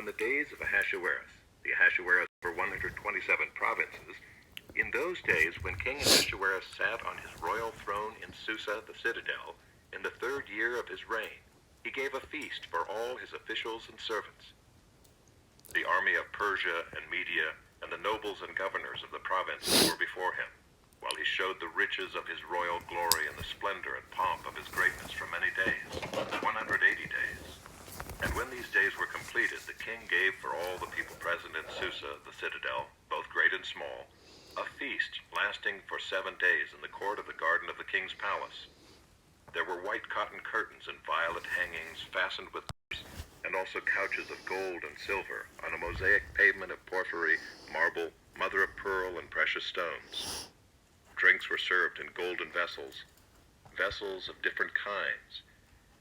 in the days of Ahasuerus, the Ahasuerus were 127 provinces. In those days, when King Ahasuerus sat on his royal throne in Susa, the citadel, in the 3rd year of his reign, he gave a feast for all his officials and servants. The army of Persia and Media and the nobles and governors of the provinces were before him, while he showed the riches of his royal glory and the splendor and pomp of his greatness for many days, 180 days. And when these days were completed, the king gave for all the people present in Susa, the citadel, both great and small, a feast lasting for 7 days in the court of the garden of the king's palace. There were white cotton curtains and violet hangings fastened with and also couches of gold and silver on a mosaic pavement of porphyry, marble, mother of pearl, and precious stones. Drinks were served in golden vessels, vessels of different kinds,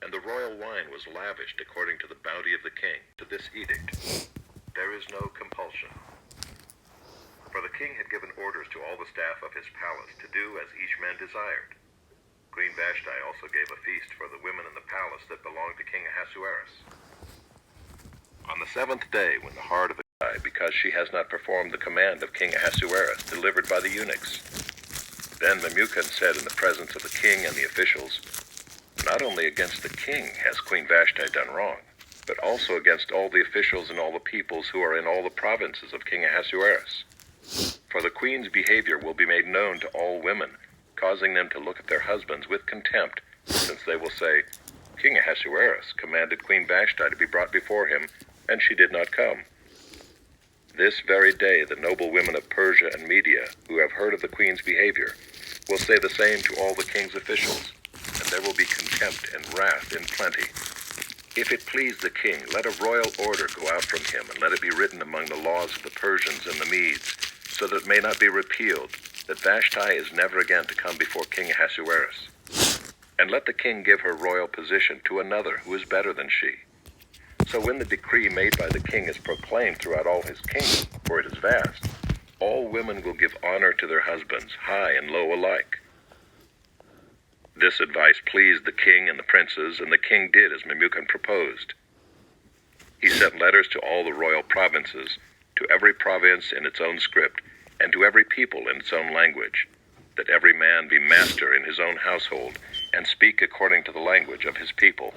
and the royal wine was lavished according to the bounty of the king. To this edict, there is no compulsion. For the king had given orders to all the staff of his palace to do as each man desired. Queen Vashti also gave a feast for the women in the palace that belonged to King Ahasuerus. On the 7th day, when the heart of Vashti, because she has not performed the command of King Ahasuerus delivered by the eunuchs. Then Memucan said in the presence of the king and the officials, "Not only against the king has Queen Vashti done wrong, but also against all the officials and all the peoples who are in all the provinces of King Ahasuerus. For the queen's behavior will be made known to all women, causing them to look at their husbands with contempt, since they will say, 'King Ahasuerus commanded Queen Vashti to be brought before him, and she did not come.' This very day the noble women of Persia and Media, who have heard of the queen's behavior, will say the same to all the king's officials, and there will be contempt and wrath in plenty. If it please the king, let a royal order go out from him, and let it be written among the laws of the Persians and the Medes, so that it may not be repealed, that Vashti is never again to come before King Ahasuerus. And let the king give her royal position to another who is better than she. So when the decree made by the king is proclaimed throughout all his kingdom, for it is vast, all women will give honor to their husbands, high and low alike." This advice pleased the king and the princes, and the king did as Memucan proposed. He sent letters to all the royal provinces, to every province in its own script, and to every people in its own language, that every man be master in his own household, and speak according to the language of his people.